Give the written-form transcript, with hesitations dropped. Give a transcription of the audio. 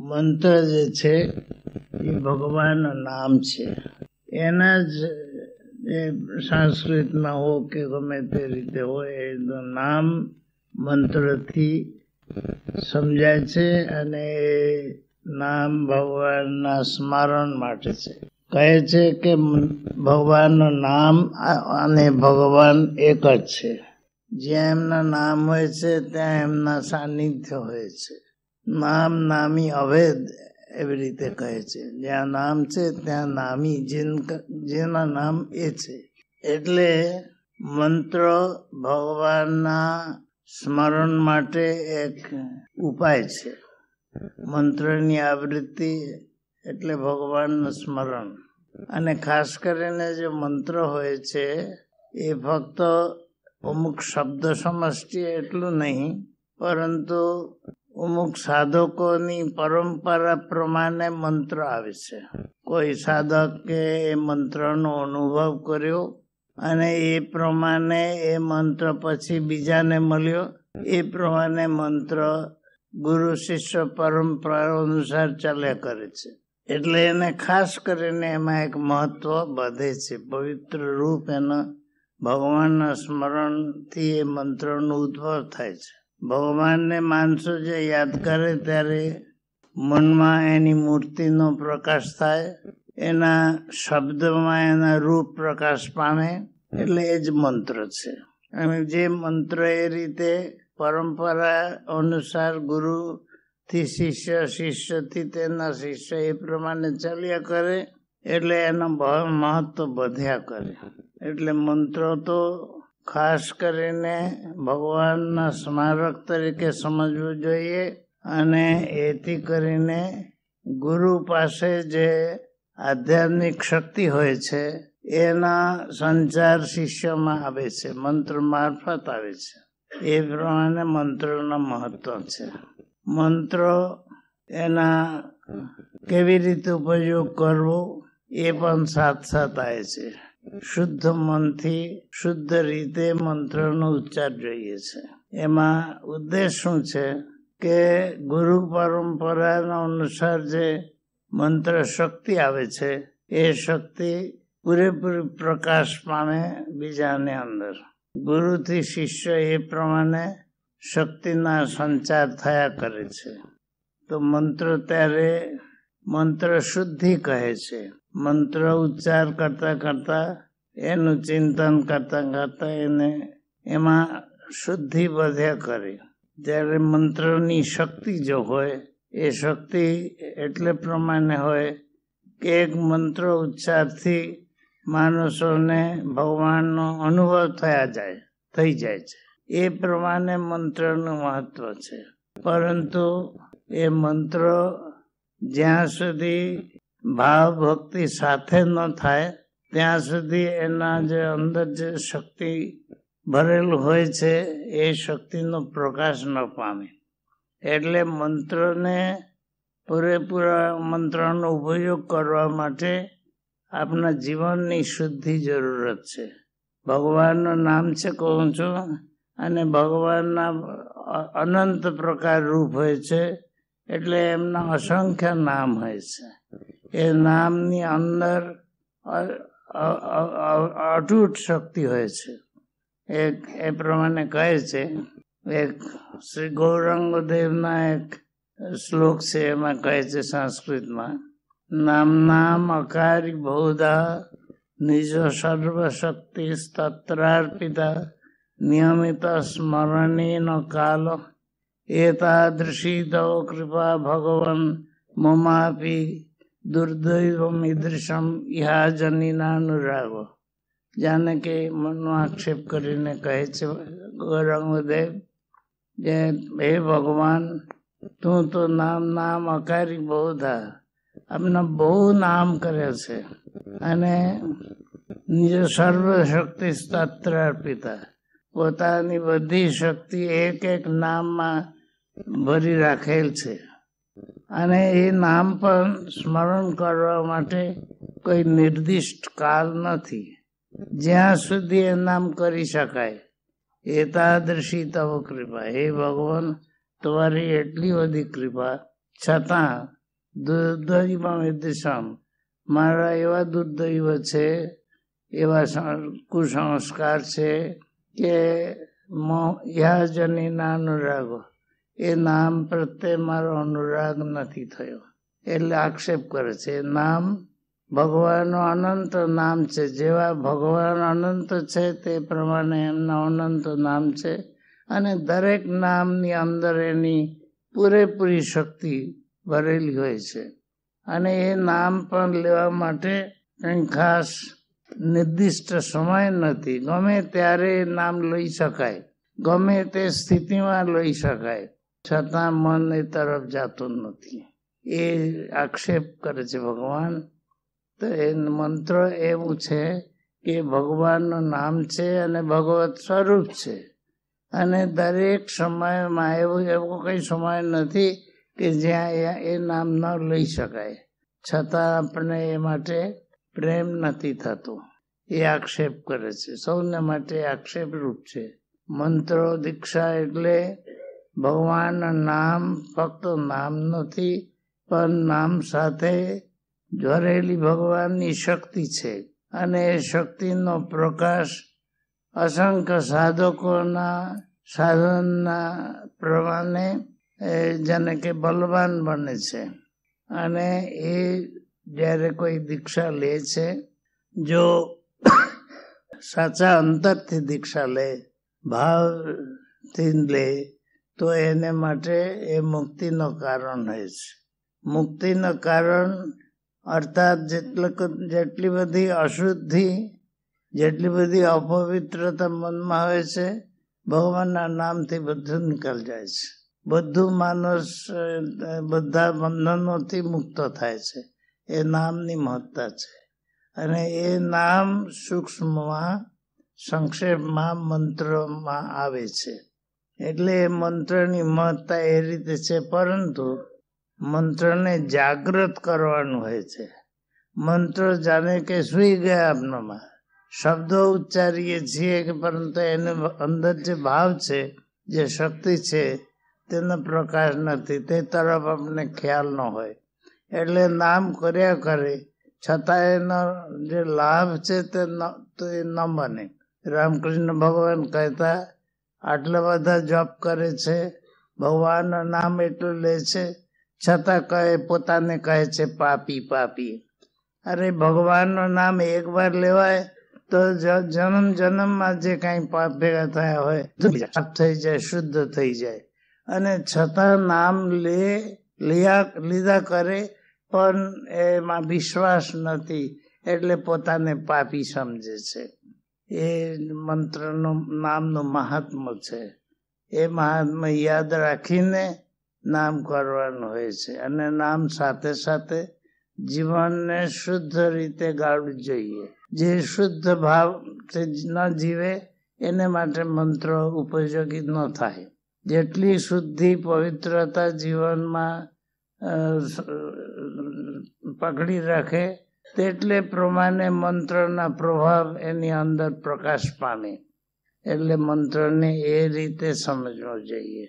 મંત્ર જે છે એ ભગવાનનું નામ છે. એના જ સંસ્કૃતમાં હો કે ગમે તે રીતે હોય એ નામ મંત્રથી સમજાય છે અને એ નામ ભગવાનના સ્મરણ માટે છે. કહે છે કે ભગવાનનું નામ અને ભગવાન એક જ છે. જ્યાં એમના નામ હોય છે ત્યાં એમના સાનિધ્ય હોય છે. નામ નામી અભેદ એવી રીતે કહે છે. જ્યાં નામ છે ત્યાં નામી, જેના નામ એ છે. એટલે મંત્ર ભગવાનના સ્મરણ માટે એક ઉપાય છે. મંત્રની આવૃત્તિ એટલે ભગવાનનું સ્મરણ. અને ખાસ કરીને જે મંત્ર હોય છે એ ફક્ત અમુક શબ્દ સમષ્ટિ એટલું નહીં, પરંતુ અમુક સાધકોની પરંપરા પ્રમાણે મંત્ર આવે છે. કોઈ સાધકે એ મંત્રનો અનુભવ કર્યો અને એ પ્રમાણે એ મંત્ર પછી બીજાને મળ્યો. એ પ્રમાણે મંત્ર ગુરુ શિષ્ય પરંપરા અનુસાર ચાલ્યા કરે છે. એટલે એને ખાસ કરીને એમાં એક મહત્વ બધે છે. પવિત્ર રૂપ એના ભગવાનના સ્મરણથી એ મંત્રનો ઉદ્ભવ થાય છે. ભગવાનને માણસો જે યાદ કરે ત્યારે મનમાં એની મૂર્તિનો પ્રકાશ થાય, એના શબ્દમાં એના રૂપ પ્રકાશ પામે, એટલે એ જ મંત્ર છે. અને જે મંત્ર એ રીતે પરંપરા અનુસાર ગુરુથી શિષ્ય, શિષ્યથી તેના શિષ્ય એ પ્રમાણે ચાલ્યા કરે એટલે એનું મહત્વ વધ્યા કરે. એટલે મંત્રો તો ખાસ કરીને ભગવાનના સ્મારક તરીકે સમજવું જોઈએ. અને એથી કરીને ગુરુ પાસે જે આધ્યાત્મિક શક્તિ હોય છે એના સંચાર શિષ્યમાં આવે છે, મંત્ર મારફત આવે છે. એ પ્રમાણે મંત્રનો મહત્વ છે. મંત્રો એના કેવી રીતે ઉપયોગ કરવો એ પણ સાથ આવે છે. શુદ્ધ મનથી શુદ્ધ રીતે મંત્રનો ઉચ્ચાર જોઈએ છે. એમાં ઉદ્દેશ શું છે કે ગુરુ પરંપરાના અનુસાર જે મંત્ર શક્તિ આવે છે એ શક્તિ પૂરેપૂરી પ્રકાશ પામે બીજાને અંદર. ગુરુથી શિષ્ય એ પ્રમાણે શક્તિના સંચાર થયા કરે છે. તો મંત્ર ત્યારે મંત્ર શુદ્ધિ કહે છે. મંત્ર ઉચ્ચાર કરતા કરતા એનું ચિંતન કરતા એને એમાં શુદ્ધિ વધ્યા કરે. ત્યારે મંત્રની શક્તિ જો હોય એ શક્તિ એટલે પ્રમાણે હોય કે એક મંત્ર ઉચ્ચારથી માણસોને ભગવાનનો અનુભવ થઈ જાય છે. એ પ્રમાણે મંત્રનું મહત્વ છે. પરંતુ એ મંત્ર જ્યાં સુધી ભાવ ભક્તિ સાથે ન થાય ત્યાં સુધી એના જે અંદર જે શક્તિ ભરેલું હોય છે એ શક્તિનો પ્રકાશ ન પામે. એટલે મંત્રને પૂરેપૂરા મંત્રનો ઉપયોગ કરવા માટે આપણા જીવનની શુદ્ધિ જરૂરત છે. ભગવાનનું નામ છે કહું છું, અને ભગવાનના અનંત પ્રકાર રૂપ હોય છે. એટલે એમના અસંખ્ય નામ હોય છે. એ નામની અંદર અતૂટ શક્તિ હોય છે. એ પ્રમાણે કહે છે. એક શ્રી ગૌરાંગદેવના એક શ્લોક છે, એમાં કહે છે સંસ્કૃતમાં, નામ અકારી બહુધા નિજ સર્વશક્તિ તત્રાર્પિતા નિયમિત સ્મરણેન કાલ એતાદૃશી તવ કૃપા ભગવન મમાપી દુર્દૈવમ ઈદૃશમ ઇહા જનીનાનુરાગો. જાણે કે મનનો આક્ષેપ કરીને કહે છે ગૌરાંગદેવ જે હે ભગવાન, તું તો નામ અકારી બહુધા, આપણે બહુ નામ કરે છે અને નિજ સર્વશક્તિ તત્ર અર્પિતા, પોતાની બધી શક્તિ એક નામમાં ભરી રાખેલ છે. અને એ નામ પણ સ્મરણ કરવા માટે કોઈ નિર્દિષ્ટ કાલ નથી, જ્યાં સુધી એ નામ કરી શકાય. એતાદૃશી તવ કૃપા, હે ભગવાન તમારી એટલી બધી કૃપા છતાં દુર્દૈવમ વિદિશમ, મારા એવા દુર્દૈવ છે, એવા કુસંસ્કાર છે કે યાજનીના અનુરાગો, એ નામ પ્રત્યે મારો અનુરાગ નથી થયો. એટલે આક્ષેપ કરે છે. નામ ભગવાનનું અનંત નામ છે. જેવા ભગવાન અનંત છે તે પ્રમાણે એમના અનંત નામ છે, અને દરેક નામની અંદર એની પૂરેપૂરી શક્તિ ભરેલી હોય છે. અને એ નામ પણ લેવા માટે કંઈ ખાસ નિર્દિષ્ટ સમય નથી. ગમે ત્યારે નામ લઈ શકાય, ગમે તે સ્થિતિમાં લઈ શકાય, છતાં મન એ તરફ જતું નથી. એ આક્ષેપ કરે છે ભગવાન. તો એ મંત્ર એવું છે કે ભગવાનનું નામ છે અને ભગવત સ્વરૂપ છે, અને દરેક સમયમાં એવો કઈ સમય નથી કે જ્યાં એ નામ ન લઈ શકાય, છતાં આપણે એ માટે પ્રેમ નથી થતો. એ આક્ષેપ કરે છે. સૌને માટે આક્ષેપરૂપ છે. મંત્રો દીક્ષા એટલે ભગવાનનું નામ ફક્ત નામ નથી, પણ નામ સાથે જોડેલી ભગવાનની શક્તિ છે. અને એ શક્તિનો પ્રકાશ અસંખ્ય સાધકોના સાધનના પ્રમાણે જેને કે બલવાન બને છે. અને એ જ્યારે કોઈ દીક્ષા લે છે, જો સાચા અંતરથી દીક્ષા લે, ભાવથી લે, તો એને માટે એ મુક્તિનું કારણ હોય છે. મુક્તિનું કારણ અર્થાત જેટલી બધી અશુદ્ધિ, જેટલી બધી અપવિત્રતા મનમાં હોય છે, ભગવાનના નામથી બધું નીકળી જાય છે. બધું માણસ બધા બંધનોથી મુક્ત થાય છે. એ નામની મહત્તા છે. અને એ નામ સૂક્ષ્મમાં સંક્ષેપમાં મંત્રમાં આવે છે. એટલે એ મંત્રની મહત્તા એ રીતે છે. પરંતુ મંત્રને જાગૃત કરવાનું હોય છે. મંત્ર જાણે કે સૂઈ ગયા આપણામાં, શબ્દો ઉચ્ચારીએ છીએ કે પરંતુ એને અંદર જે ભાવ છે, જે શક્તિ છે, તેનો પ્રકાશ નથી, તે તરફ આપણને ખ્યાલ ન હોય. એટલે નામ કર્યા કરે, છતાં એનો જે લાભ છે તે ન બને. રામકૃષ્ણ ભગવાન કહેતા, આટલા બધા જપ કરે છે, ભગવાનનું નામ એટલું લે છે, છતાં પોતાને કહે છે પાપી પાપી. અરે ભગવાનનું નામ એક વાર લેવાય તો જન્મ જન્મમાં જે કાંઈ પાપ ભેગા થયા હોય સાફ થઈ જાય, શુદ્ધ થઈ જાય. અને છતાં નામ લીધા કરે પણ એમાં વિશ્વાસ નથી, એટલે પોતાને પાપી સમજે છે. એ મંત્રનું નામનું મહાત્મ્ય છે. એ મહાત્મ્ય યાદ રાખીને નામ કરવાનું હોય છે. અને નામ સાથે સાથે જીવનને શુદ્ધ રીતે ગાળવું જોઈએ. જે શુદ્ધ ભાવ ન જીવે એને માટે મંત્રો ઉપયોગી ન થાય. જેટલી શુદ્ધિ પવિત્રતા જીવનમાં પકડી રાખે, તેટલે પ્રમાણે મંત્રના પ્રભાવ એની અંદર પ્રકાશ પામે. એટલે મંત્રને એ રીતે સમજવો જોઈએ.